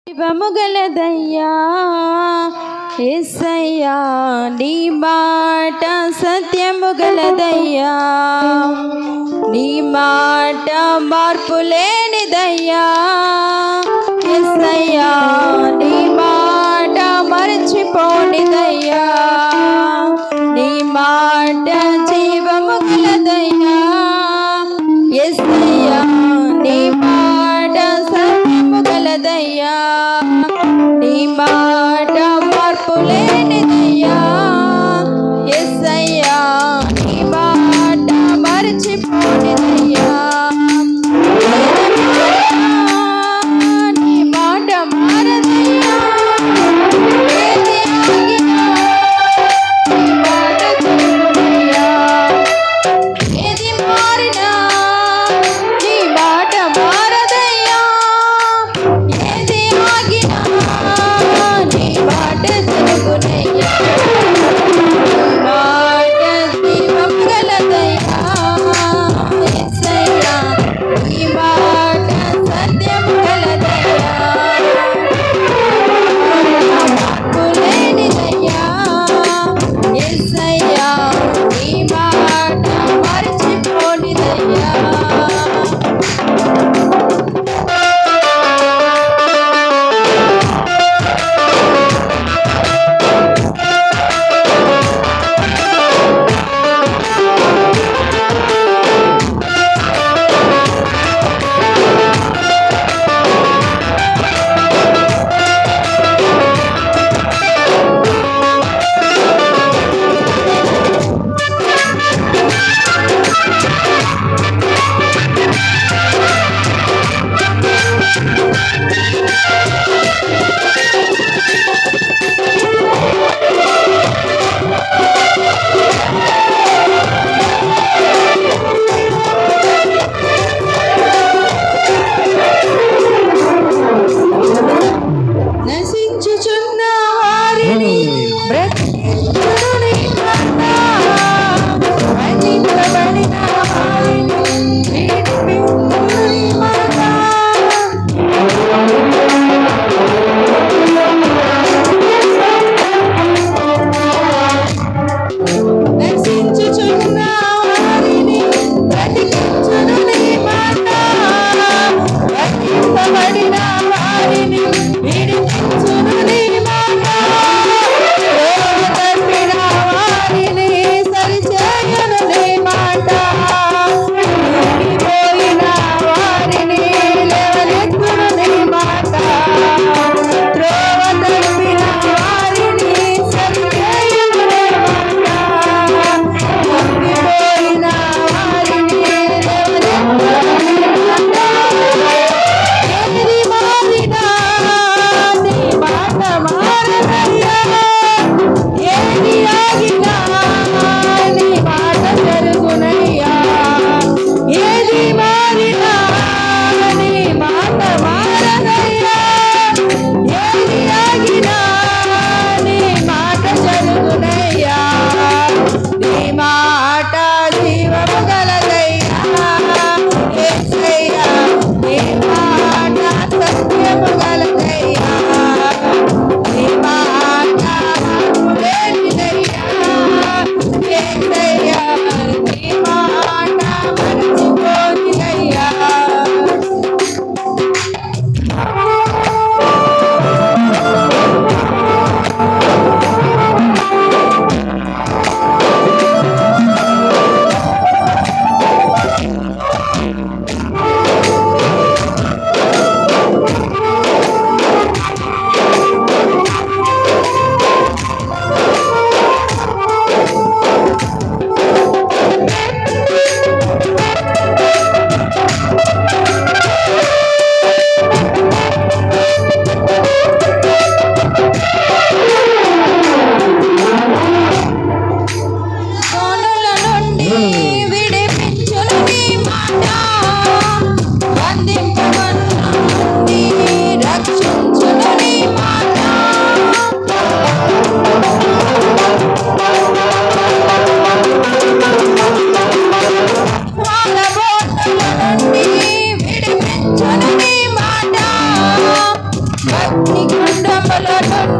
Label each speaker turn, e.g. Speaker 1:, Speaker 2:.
Speaker 1: జీవముగలదయ్యా యేసయ్యా, నీ మాట సత్యముగలదయ్యా, నీ మాట మార్పు లేనిదయ్యా యేసయ్యా, నీ మాట మరచిపోనిదయ్యా, నీ మాట జీవముగలదయ్యా యేసయ్యా, నీ మాట సత్యముగలదయ్యా, నీ మాట మార్పు లేనిదయ్యా యేసయ్యా, నీ మాట మరచిపోనిదయ్యా, నీ మాట మారదయ్యా, ఏది ఆగినా నీ మాట జరుగునయ్యా, ఏది మారినా నీ మాట మారదయ్యా, ఏది ఆగినా నీ మాట జరుగునయ్యా, మాట జీవం గలదయ్యా యేసయ్యా, నీ మాట సత్యం గలదయ్యా, మార్పు లేనిదయ్యా యేసయ్యా, నీ మాట మరచిపోనిదయ్యా. నశించుచున్న వారిని బ్రతికించును నీ మాట, వంచింపబడిన వారిని విడిపించును నీ మాట, నశించుచున్న వారిని బ్రతికించును నీ మాట, వంచింపబడిన వారిని విడిపించును నీ మాట, రోగ తప్పిన వారిని సరిచేయును నీ మాట, కృంగిపోయిన వారిని లేవనెత్తును నీ మాట, త్రోవ తప్పిన వారిని సరిచేయును నీ మాట, కృంగిపోయిన వారిని లేవనెత్తును నీ మాట, ఏది మారినా శ్రమలలో